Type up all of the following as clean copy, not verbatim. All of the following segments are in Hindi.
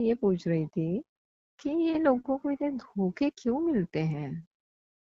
ये पूछ रही थी कि ये लोगों को इतने धोखे क्यों मिलते हैं?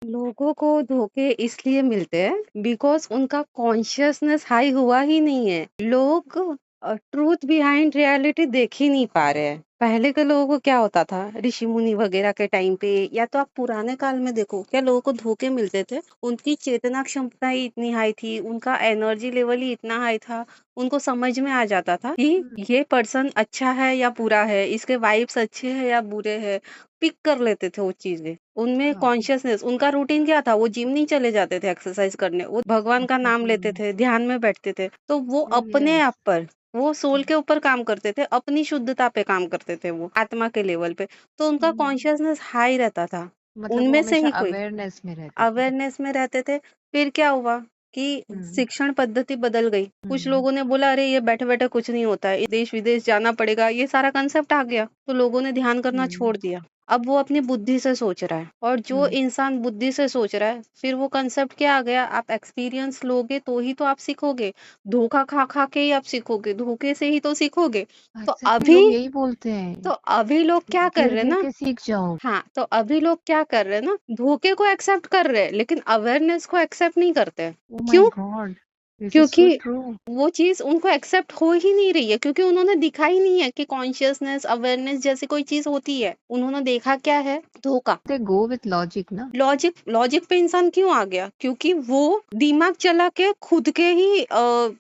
लोगों को धोखे इसलिए मिलते हैं बिकॉज़ उनका कॉन्शियसनेस हाई हुआ ही नहीं है। लोग ट्रूथ बिहाइंड रियलिटी देख ही नहीं पा रहे हैं। पहले के लोगों को क्या होता था, ऋषि मुनि वगैरह के टाइम पे या तो आप पुराने काल में देखो, क्या लोगों को धोखे मिलते थे? उनकी चेतना क्षमता ही इतनी हाई थी, उनका एनर्जी लेवल ही इतना हाई था, उनको समझ में आ जाता था कि हम्म। ये पर्सन अच्छा है या बुरा है, इसके वाइब्स अच्छे हैं या बुरे हैं। पिक कर लेते थे वो चीज़ें। उनमें हाँ। कॉन्शियसनेस उनका रूटीन क्या था, वो जिम नहीं चले जाते थे एक्सरसाइज करने, वो भगवान का नाम एग्जैक्टली। लेते थे, ध्यान में बैठते थे। तो वो अपने यस। आप पर, वो सोल के ऊपर काम करते थे, अपनी शुद्धता पे काम करते थे वो, आत्मा के लेवल पे। तो उनका कॉन्शियसनेस हाई रहता था। मतलब वो उनमें से हमेशा ही कोई अवेयरनेस में रहते थे। अवेयरनेस में रहते थे। फिर क्या हुआ कि हम्म। शिक्षण पद्धति बदल गई। कुछ हम्म। लोगों ने बोला अरे ये बैठे-बैठे कुछ नहीं होता है, देश-विदेश जाना पड़ेगा, ये सारा कांसेप्ट आ गया। तो लोगों ने ध्यान करना हम्म। छोड़ दिया। अब वो अपनी बुद्धि से सोच रहा है, और जो हम्म। इंसान बुद्धि से सोच रहा है, फिर वो कांसेप्ट क्या आ गया, आप एक्सपीरियंस लोगे तो ही तो आप सीखोगे। धोखा खा-खा के ही आप सीखोगे, धोखे से ही तो सीखोगे। तो एग्जैक्टली, अभी लोग यही बोलते हैं तो अभी लोग कि क्या कर गिर रहे हैं गिर ना, के सीख जाओ। हाँ, तो अभी लोग क्या कर रहे हैं ना, धोखे को एक्सेप्ट कर रहे हैं, लेकिन अवेयरनेस को एक्सेप्ट नहीं करते हैं। ओ माय क्यों? गॉड, दिस इज क्योंकि सो ट्रू। वो चीज़ उनको एक्सेप्ट हो ही नहीं रही है, क्योंकि उन्होंने दिखा ही नहीं है कि कॉन्शियसनेस, अवेयरनेस जैसी कोई चीज़ होती है। उन्होंने देखा क्या है? धोखा। दे गो विथ लॉजिक ना। लॉजिक लॉजिक पे इंसान क्यों आ गया? क्योंकि वो दिमाग चला के खुद के ही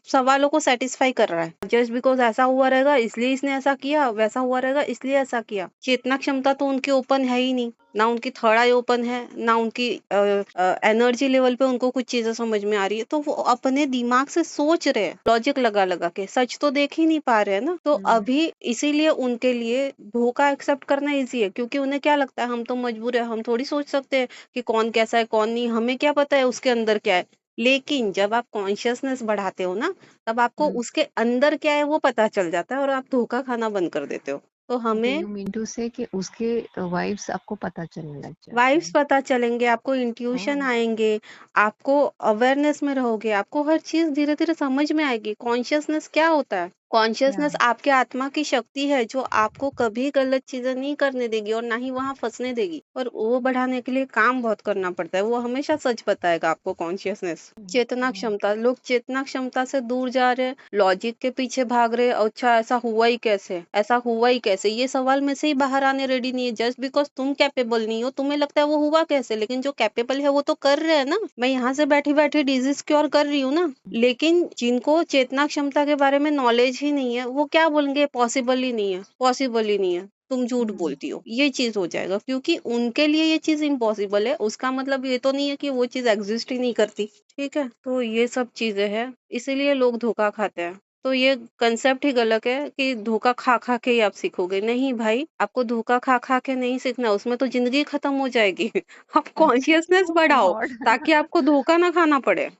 सवालों को सैटिस्फाई कर रहा है। जस्ट बिकॉज़ ऐसा हुआ रहेगा इसलिए इसने ऐसा किया, वैसा हुआ रहेगा इसलिए ऐसा किया। चेतना क्षमता तो उनकी ओपन है ही नहीं। ना उनकी थर्ड आई ओपन है, ना उनकी एनर्जी लेवल पे उनको कुछ चीज़ें समझ में आ रही है। तो वो अपने दिमाग से सोच रहे हैं, लॉजिक लगा-लगा के। सच तो देख ही नहीं पा रहे हैं ना। तो हम्म। अभी इसीलिए उनके लिए धोखा एक्सेप्ट करना ईज़ी है, क्योंकि उन्हें क्या लगता है, हम तो मजबूर है, हम थोड़ी सोच सकते हैं कि कौन कैसा है, कौन नहीं, हमें क्या पता है उसके अंदर क्या है। लेकिन जब आप कॉन्शियसनेस बढ़ाते हो ना, तब आपको उसके अंदर क्या है वो पता चल जाता है, और आप धोखा खाना बंद कर देते हो। तो ओके, हमें यू मीन टू से कि उसके वाइब्स आपको पता चलने लग जाते वाइब्स हैं। पता चलेंगे, आपको इंट्यूशन ओह। आएँगे, आपको अवेयरनेस में रहोगे, आपको हर चीज़ धीरे-धीरे समझ में आएगी। कॉन्शियसनेस क्या होता है? या। कॉन्शियसनेस आपके आत्मा की शक्ति है, जो आपको कभी गलत चीज़ें नहीं करने देगी और ना ही वहाँ फँसने देगी। और वो बढ़ाने के लिए काम बहुत करना पड़ता है, वो हमेशा सच बताएगा आपको कॉन्शियसनेस। चेतना क्षमता, लोग चेतना क्षमता से दूर जा रहे हैं, लॉजिक के पीछे भाग रहे हैं। अच्छा ऐसा हुआ ही कैसे? ऐसा हुआ ही कैसे? ये सवाल में से ही बाहर आने रेडी नहीं है। जस्ट बिकॉज़ तुम कैपेबल नहीं हो, तुम्हें लगता है वो हुआ कैसे? लेकिन जो कैपेबल है वो तो कर रहे हैं ना। मैं यहाँ से बैठी-बैठी डिज़ीज़ क्योर कर रही हूँ ना। लेकिन जिनको चेतना क्षमता के बारे में नॉलेज ही नहीं है, वो क्या बोलेंगे, पॉसिबल ही नहीं है, पॉसिबल ही नहीं है। तुम झूठ बोलती हो, ये चीज़ हो जाएगा, क्योंकि उनके लिए ये चीज़ इम्पॉसिबल है। उसका मतलब ये तो नहीं है कि वो चीज़ एग्ज़िस्ट ही नहीं करती। ठीक है? तो ये सब चीज़ें हैं, इसीलिए लोग धोखा खाते हैं। तो ये कांसेप्ट ही गलत है कि धोखा खा-खा के ही आप सीखोगे। नहीं भाई, आपको धोखा खा-खा के नहीं सीखना, उसमें तो ज़िंदगी खत्म हो जाएगी। आप अच्छा। कॉन्शियसनेस ओह माय बढ़ाओ, गॉड। ताकि आपको धोखा ना खाना पड़े।